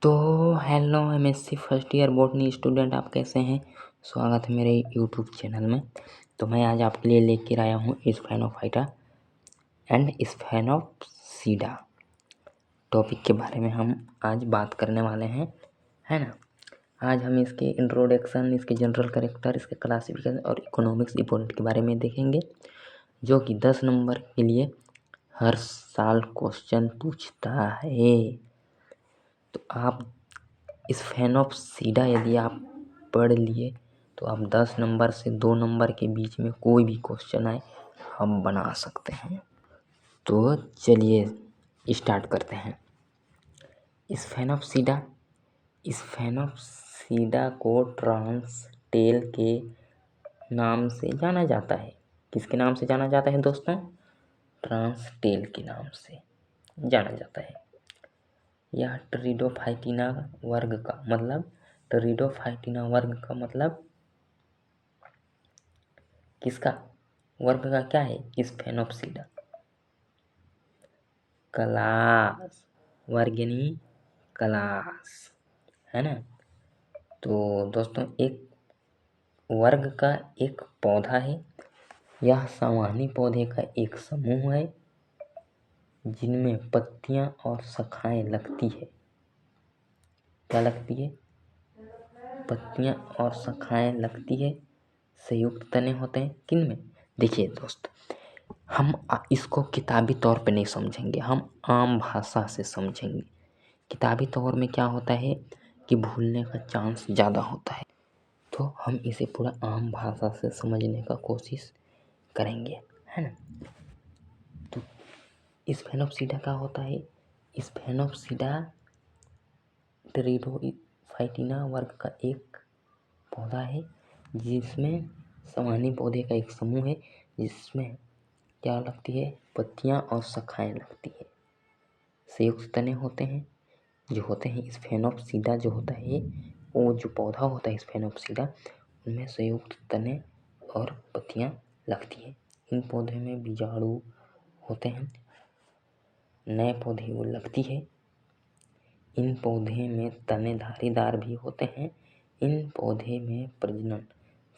तो hello MSc first year botany student, आप कैसे हैं। स्वागत है मेरे यूट्यूब चैनल में। तो मैं आज आपके लिए लेकर आया हूँ स्फेनोफाइटा एंड स्फेनोप्सीडा टॉपिक के बारे में हम आज बात करने वाले हैं, है ना। आज हम इसके इंट्रोडक्शन, इसके जनरल कैरेक्टर, इसके क्लासिफिकेशन और इकोनॉमिक्स इंपॉर्टेंट के बारे में देखेंगे, जो कि 10 नंबर के लिए हर साल क्वेश्चन पूछता है। तो आप स्फेनोप्सीडा यदि आप पढ़ लिए तो आप 10 नंबर से 2 नंबर के बीच में कोई भी क्वेश्चन आए हम बना सकते हैं। तो चलिए स्टार्ट करते हैं। स्फेनोप्सीडा को ट्रांसटेल के नाम से जाना जाता है। किसके नाम से जाना जाता है दोस्तों? ट्रांसटेल के नाम से जाना जाता है। यह टेरिडोफाइटिना वर्ग का मतलब किसका वर्ग का क्या है? स्फेनोप्सीडा क्लास, वर्ग यानी क्लास, है ना। तो दोस्तों एक वर्ग का एक पौधा है। यह सामान्य पौधे का एक समूह है जिनमें पत्तियां और शाखाएं लगती है। क्या लगती है? पत्तियां और शाखाएं लगती है। संयुक्त तने होते हैं किनमें? देखिए दोस्त, हम इसको किताबी तौर पे नहीं समझेंगे, हम आम भाषा से समझेंगे। किताबी तौर में क्या होता है कि भूलने का चांस ज़्यादा होता है, तो हम इसे पूरा आम भाषा से समझने का कोशिश करेंगे, है ना। तो स्फेनोप्सीडा क्या होता है? स्फेनोप्सीडा टेरिडोफाइटिना वर्ग का एक पौधा है जिसमें सामान्य पौधे का एक समूह है जिसमें क्या लगती है? पत्तियां और शाखाएं लगती है। संयुक्त तने होते हैं जो होते हैं। स्फेनोप्सीडा जो होता है, वो जो पौधा होता है स्फेनोप्सीडा, उनमें संयुक्त तने और पत्तियां लगती है। इन पौधे में बीजाणु होते हैं, नए पौधे वो लगती है। इन पौधे में तने धारीदार भी होते हैं। इन पौधे में प्रजनन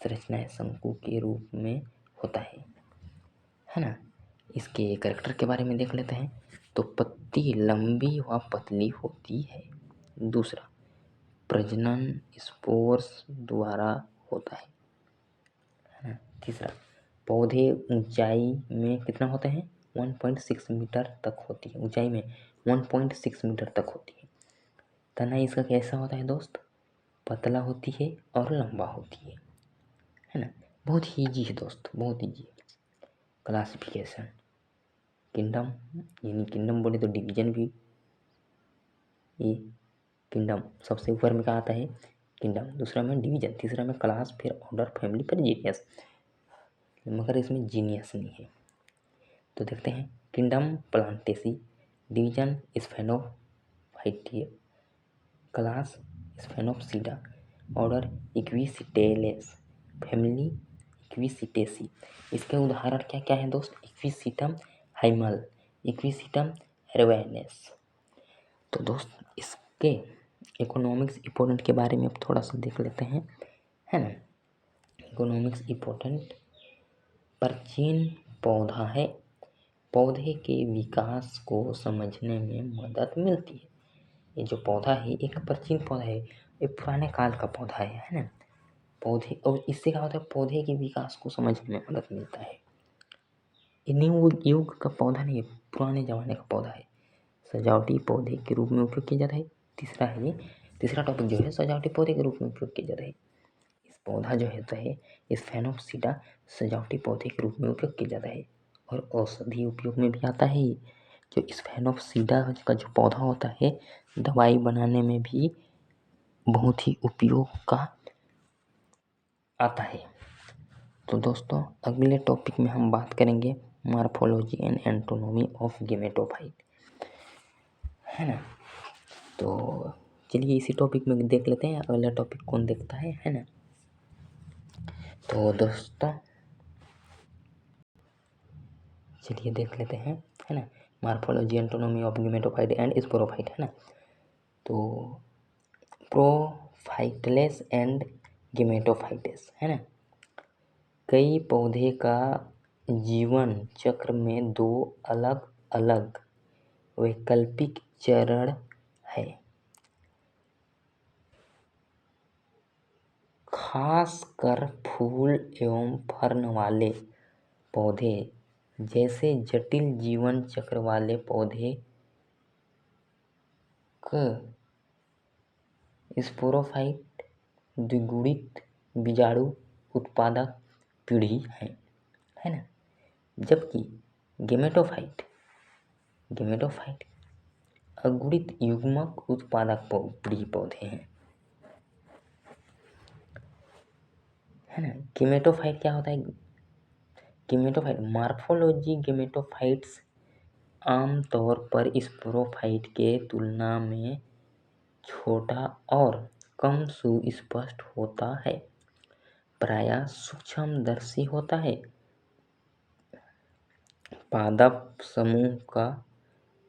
संरचनाएं शंकु के रूप में होता है ना। इसके कैरेक्टर के बारे में देख लेते हैं। तो पत्ती लंबी व पतली होती है। दूसरा, प्रजनन स्पोर्स द्वारा होता है ना। तीसरा, पौधे ऊंचाई में कितना होते हैं? 1.6 मीटर तक होती है। ऊंचाई में 1.6 मीटर तक होती है। तना इसका कैसा होता है दोस्त? पतला होती है और लंबा होती है ना। बहुत ही ईजी है दोस्त, बहुत ईजी है। क्लासिफिकेशन, किंगडम, यानी किंगडम बोले तो डिवीजन भी। ये किंगडम सबसे ऊपर में क्या आता है? किंगडम। दूसरा में डिवीजन, तीसरा में क्लास, फिर ऑर्डर, फैमिली, फिर जीनियस। मगर इसमें जीनियस नहीं है। तो देखते हैं। Kingdom Plantae, division Sphenophyta, class Sphenopsida, order Equisetales, family Equisetaceae. इसके उदाहरण क्या क्या है दोस्त? Equisetum hyemale, Equisetum arvense. तो दोस्त इसके इकोनॉमिक्स इंपॉर्टेंट के बारे में अब थोड़ा सा देख लेते हैं, है ना। इकोनॉमिक्स इंपॉर्टेंट, प्राचीन पौधा है। पौधे के विकास को समझने में मदद मिलती है। ये जो पौधा है एक प्राचीन पौधा है, ये पुराने काल का पौधा है ना। पौधे, और इससे क्या होता है? पौधे के विकास को समझने में मदद मिलता है। ये न्यू युग का पौधा नहीं है, पुराने जमाने का पौधा है। सजावटी पौधे के रूप में उपयोग किया जाता है। तीसरा है, ये तीसरा टॉपिक जो है सजावटी पौधे के रूप में उपयोग किया जाता है। इस पौधा जो होता है स्फेनोप्सीडा सजावटी पौधे के रूप में उपयोग किया जाता है और औषधि उपयोग में भी आता है। जो स्फेनोप्सीडा का जो पौधा होता है दवाई बनाने में भी बहुत ही उपयोग का आता है। तो दोस्तों अगले टॉपिक में हम बात करेंगे मॉर्फोलॉजी एंड एंटोनॉमी ऑफ गेमेटोफाइट, है ना। तो चलिए इसी टॉपिक में देख लेते हैं अगला टॉपिक कौन देखता है ना। तो दोस्तों चलिए देख लेते हैं, है ना। Morphology anatomy of gametophyte and sporophyte, है ना। तो स्पोरोफाइट्स एंड गेमेटोफाइट्स, है ना। कई पौधे का जीवन चक्र में 2 अलग अलग वैकल्पिक चरण है। खासकर फूल एवं फर्न वाले पौधे जैसे जटिल जीवन चक्र वाले पौधे क स्पोरोफाइट द्विगुणित बीजाणु उत्पादक पीढ़ी है ना। जबकि गेमेटोफाइट अगुणित युग्मक उत्पादक पीढ़ी पौधे हैं, है ना। गेमेटोफाइट क्या होता है? गेमेटोफाइट मॉर्फोलॉजी गेमेटोफाइट्स आमतौर पर स्पोरोफाइट के तुलना में छोटा और कम सुस्पष्ट होता है, प्रायः सूक्ष्मदर्शी होता है। पादप समूह का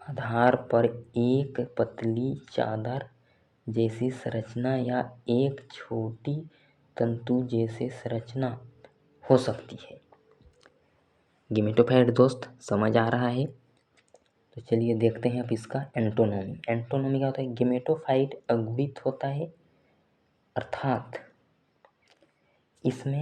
आधार पर एक पतली चादर जैसी संरचना या एक छोटी तंतु जैसी संरचना हो सकती है। गेमेटोफाइट दोस्त समझ आ रहा है? तो चलिए देखते हैं अब इसका एंटोनोमी। एंटोनोमी क्या होता है? गेमेटोफाइट अगुणित होता है, अर्थात इसमें